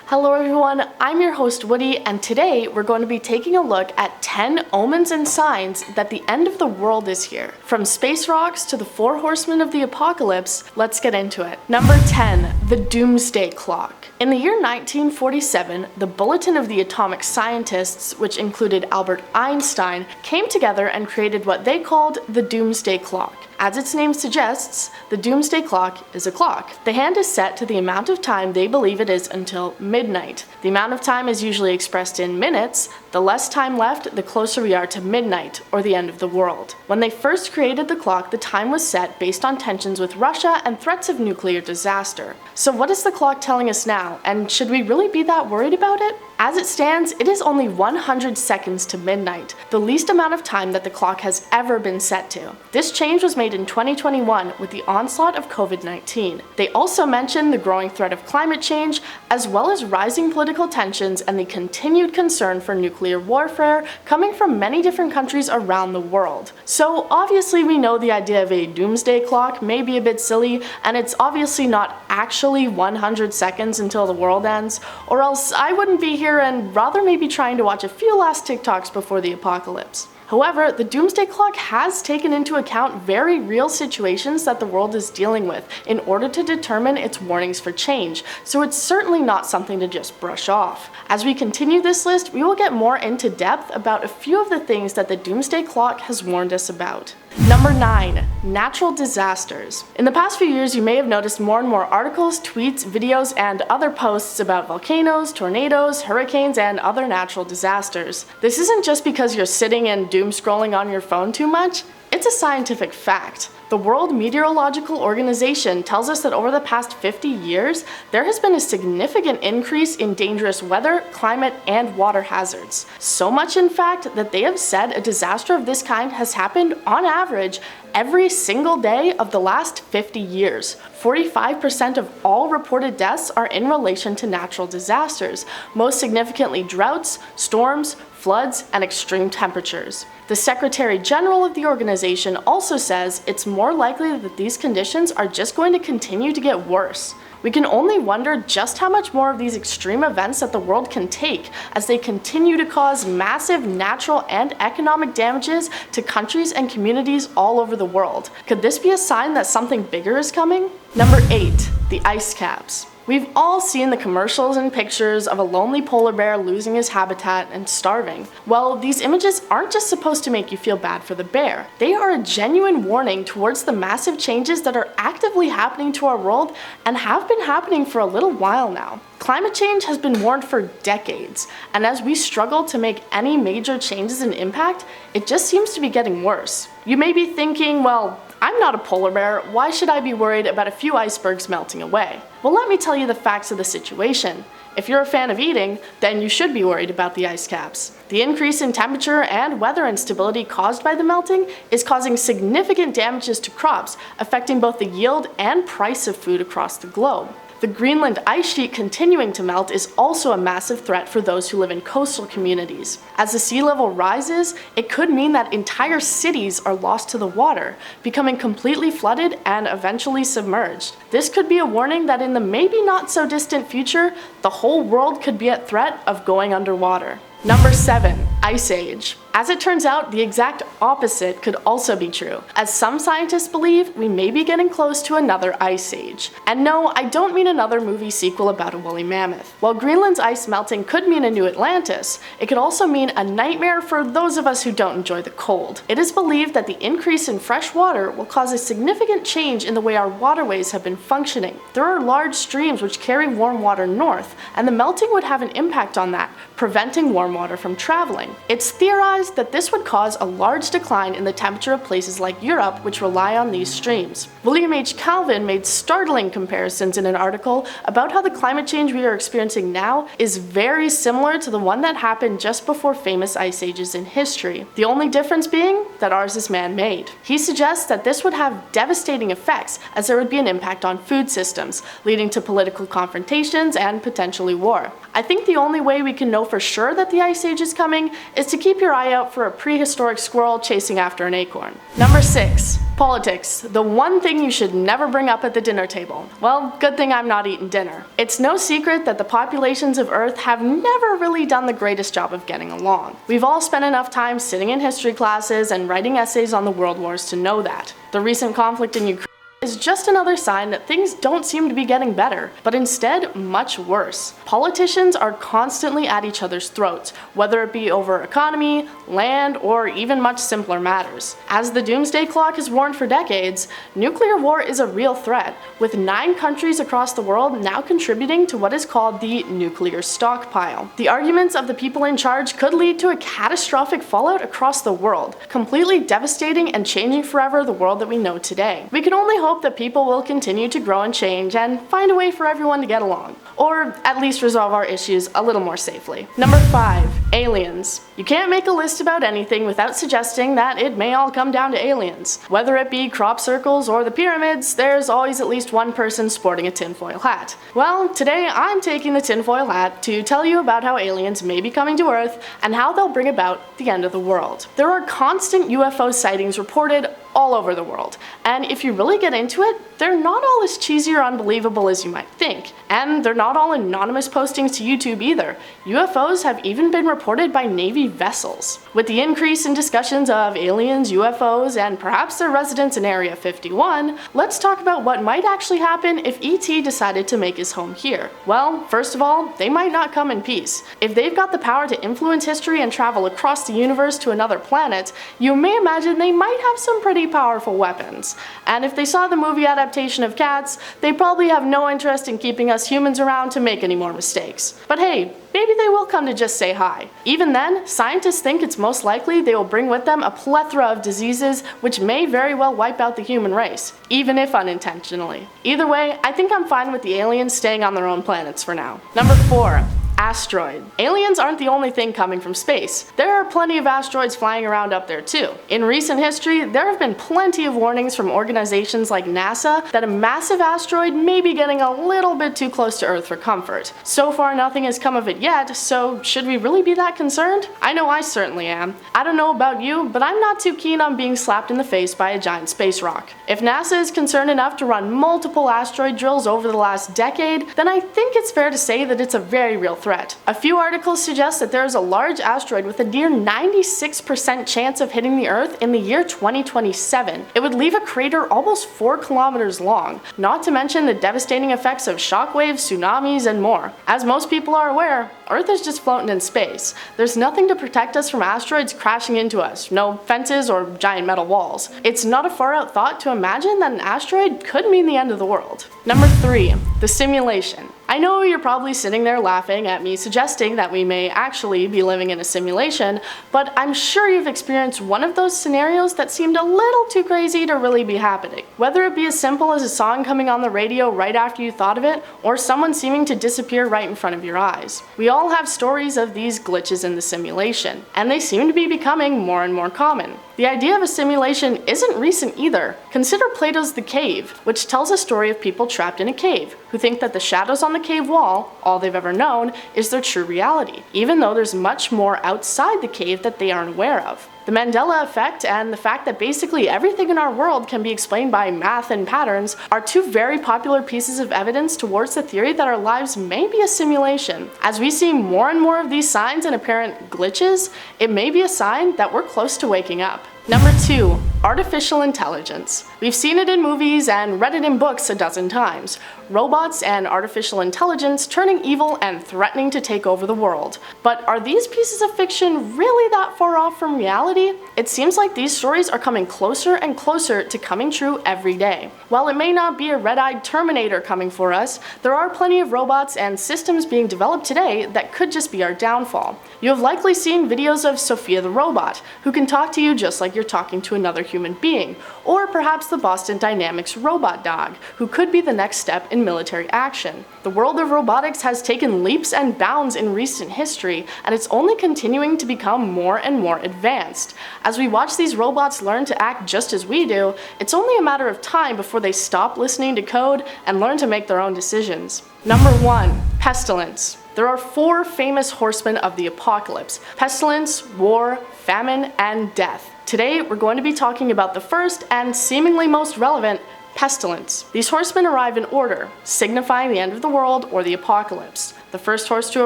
Hello everyone, I'm your host Woody, and today we're going to be taking a look at 10 omens and signs that the end of the world is here. From space rocks to the 4 horsemen of the apocalypse, let's get into it. Number 10, the Doomsday Clock. In the year 1947, the Bulletin of the Atomic Scientists, which included Albert Einstein, came together and created what they called the Doomsday Clock. As its name suggests, the Doomsday Clock is a clock. The hand is set to the amount of time they believe it is until midnight. The amount of time is usually expressed in minutes. The less time left, the closer we are to midnight, or the end of the world. When they first created the clock, the time was set based on tensions with Russia and threats of nuclear disaster. So what is the clock telling us now, and should we really be that worried about it? As it stands, it is only 100 seconds to midnight, the least amount of time that the clock has ever been set to. This change was made in 2021 with the onslaught of COVID-19. They also mentioned the growing threat of climate change, as well as rising political tensions and the continued concern for nuclear warfare coming from many different countries around the world. So obviously we know the idea of a doomsday clock may be a bit silly, and it's obviously not actually 100 seconds until the world ends, or else I wouldn't be here and rather maybe trying to watch a few last TikToks before the apocalypse. However, the Doomsday Clock has taken into account very real situations that the world is dealing with in order to determine its warnings for change, so it's certainly not something to just brush off. As we continue this list, we will get more into depth about a few of the things that the Doomsday Clock has warned us about. Number 9. Natural disasters. In the past few years, you may have noticed more and more articles, tweets, videos, and other posts about volcanoes, tornadoes, hurricanes, and other natural disasters. This isn't just because you're sitting and doom scrolling on your phone too much. It's a scientific fact. The World Meteorological Organization tells us that over the past 50 years, there has been a significant increase in dangerous weather, climate, and water hazards. So much, in fact, that they have said a disaster of this kind has happened, on average, every single day of the last 50 years. 45% of all reported deaths are in relation to natural disasters, most significantly droughts, storms, floods, and extreme temperatures. The Secretary General of the organization also says it's more likely that these conditions are just going to continue to get worse. We can only wonder just how much more of these extreme events that the world can take as they continue to cause massive natural and economic damages to countries and communities all over the world. Could this be a sign that something bigger is coming? Number 8. The ice caps. We've all seen the commercials and pictures of a lonely polar bear losing his habitat and starving. Well, these images aren't just supposed to make you feel bad for the bear. They are a genuine warning towards the massive changes that are actively happening to our world and have been happening for a little while now. Climate change has been warned for decades, and as we struggle to make any major changes in impact, it just seems to be getting worse. You may be thinking, well, I'm not a polar bear, why should I be worried about a few icebergs melting away? Well, let me tell you the facts of the situation. If you're a fan of eating, then you should be worried about the ice caps. The increase in temperature and weather instability caused by the melting is causing significant damages to crops, affecting both the yield and price of food across the globe. The Greenland ice sheet continuing to melt is also a massive threat for those who live in coastal communities. As the sea level rises, it could mean that entire cities are lost to the water, becoming completely flooded and eventually submerged. This could be a warning that in the maybe not so distant future, the whole world could be at threat of going underwater. Number 7. Ice Age. As it turns out, the exact opposite could also be true, as some scientists believe we may be getting close to another ice age. And no, I don't mean another movie sequel about a woolly mammoth. While Greenland's ice melting could mean a new Atlantis, it could also mean a nightmare for those of us who don't enjoy the cold. It is believed that the increase in fresh water will cause a significant change in the way our waterways have been functioning. There are large streams which carry warm water north, and the melting would have an impact on that, preventing warm water from traveling. It's theorized that this would cause a large decline in the temperature of places like Europe, which rely on these streams. William H. Calvin made startling comparisons in an article about how the climate change we are experiencing now is very similar to the one that happened just before famous ice ages in history, the only difference being that ours is man-made. He suggests that this would have devastating effects, as there would be an impact on food systems, leading to political confrontations and potentially actually war. I think the only way we can know for sure that the Ice Age is coming is to keep your eye out for a prehistoric squirrel chasing after an acorn. Number 6. Politics, the one thing you should never bring up at the dinner table. Well, good thing I'm not eating dinner. It's no secret that the populations of Earth have never really done the greatest job of getting along. We've all spent enough time sitting in history classes and writing essays on the world wars to know that. The recent conflict in Ukraine is just another sign that things don't seem to be getting better, but instead much worse. Politicians are constantly at each other's throats, whether it be over economy, land, or even much simpler matters. As the Doomsday Clock has warned for decades, nuclear war is a real threat, with 9 countries across the world now contributing to what is called the nuclear stockpile. The arguments of the people in charge could lead to a catastrophic fallout across the world, completely devastating and changing forever the world that we know today. We can only hope that people will continue to grow and change and find a way for everyone to get along. Or at least resolve our issues a little more safely. Number 5. Aliens. You can't make a list about anything without suggesting that it may all come down to aliens. Whether it be crop circles or the pyramids, there's always at least one person sporting a tinfoil hat. Well, today I'm taking the tinfoil hat to tell you about how aliens may be coming to Earth and how they'll bring about the end of the world. There are constant UFO sightings reported all over the world, and if you really get into it, they're not all as cheesy or unbelievable as you might think. And they're not all anonymous postings to YouTube either. UFOs have even been reported by Navy vessels. With the increase in discussions of aliens, UFOs, and perhaps their residence in Area 51, let's talk about what might actually happen if ET decided to make his home here. Well, first of all, they might not come in peace. If they've got the power to influence history and travel across the universe to another planet, you may imagine they might have some pretty powerful weapons. And if they saw the movie adaptation of Cats, they probably have no interest in keeping us humans around to make any more mistakes. But hey, maybe they will come to just say hi. Even then, scientists think it's most likely they will bring with them a plethora of diseases which may very well wipe out the human race, even if unintentionally. Either way, I think I'm fine with the aliens staying on their own planets for now. Number 4. Asteroid. Aliens aren't the only thing coming from space. There are plenty of asteroids flying around up there too. In recent history, there have been plenty of warnings from organizations like NASA that a massive asteroid may be getting a little bit too close to Earth for comfort. So far nothing has come of it yet, so should we really be that concerned? I know I certainly am. I don't know about you, but I'm not too keen on being slapped in the face by a giant space rock. If NASA is concerned enough to run multiple asteroid drills over the last decade, then I think it's fair to say that it's a very real threat. A few articles suggest that there is a large asteroid with a near 96% chance of hitting the Earth in the year 2027. It would leave a crater almost 4 kilometers long, not to mention the devastating effects of shockwaves, tsunamis, and more. As most people are aware, Earth is just floating in space. There's nothing to protect us from asteroids crashing into us, no fences or giant metal walls. It's not a far out thought to imagine that an asteroid could mean the end of the world. Number 3. The simulation. I know you're probably sitting there laughing at me suggesting that we may actually be living in a simulation, but I'm sure you've experienced one of those scenarios that seemed a little too crazy to really be happening. Whether it be as simple as a song coming on the radio right after you thought of it, or someone seeming to disappear right in front of your eyes. We all have stories of these glitches in the simulation, and they seem to be becoming more and more common. The idea of a simulation isn't recent either. Consider Plato's The Cave, which tells a story of people trapped in a cave, who think that the shadows on the cave wall, all they've ever known, is their true reality, even though there's much more outside the cave that they aren't aware of. The Mandela effect and the fact that basically everything in our world can be explained by math and patterns are two very popular pieces of evidence towards the theory that our lives may be a simulation. As we see more and more of these signs and apparent glitches, it may be a sign that we're close to waking up. Number 2. Artificial intelligence. We've seen it in movies and read it in books a dozen times. Robots and artificial intelligence turning evil and threatening to take over the world. But are these pieces of fiction really that far off from reality? It seems like these stories are coming closer and closer to coming true every day. While it may not be a red-eyed Terminator coming for us, there are plenty of robots and systems being developed today that could just be our downfall. You have likely seen videos of Sophia the robot, who can talk to you just like you're talking to another human human being, or perhaps the Boston Dynamics robot dog, who could be the next step in military action. The world of robotics has taken leaps and bounds in recent history, and it's only continuing to become more and more advanced. As we watch these robots learn to act just as we do, it's only a matter of time before they stop listening to code and learn to make their own decisions. Number 1. Pestilence. There are 4 famous horsemen of the apocalypse: pestilence, war, famine, and death. Today, we're going to be talking about the first and seemingly most relevant, pestilence. These horsemen arrive in order, signifying the end of the world or the apocalypse. The first horse to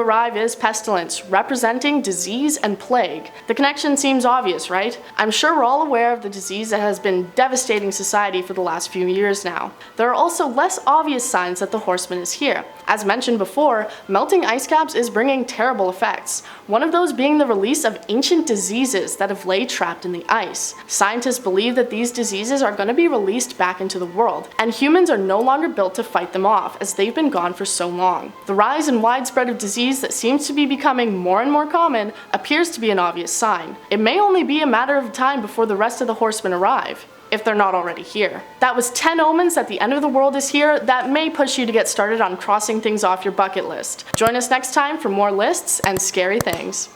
arrive is Pestilence, representing disease and plague. The connection seems obvious, right? I'm sure we're all aware of the disease that has been devastating society for the last few years now. There are also less obvious signs that the horseman is here. As mentioned before, melting ice caps is bringing terrible effects, one of those being the release of ancient diseases that have laid trapped in the ice. Scientists believe that these diseases are going to be released back into the world, and humans are no longer built to fight them off, as they've been gone for so long. The rise and widespread of disease that seems to be becoming more and more common appears to be an obvious sign. It may only be a matter of time before the rest of the horsemen arrive, if they're not already here. That was 10 omens that the end of the world is here that may push you to get started on crossing things off your bucket list. Join us next time for more lists and scary things.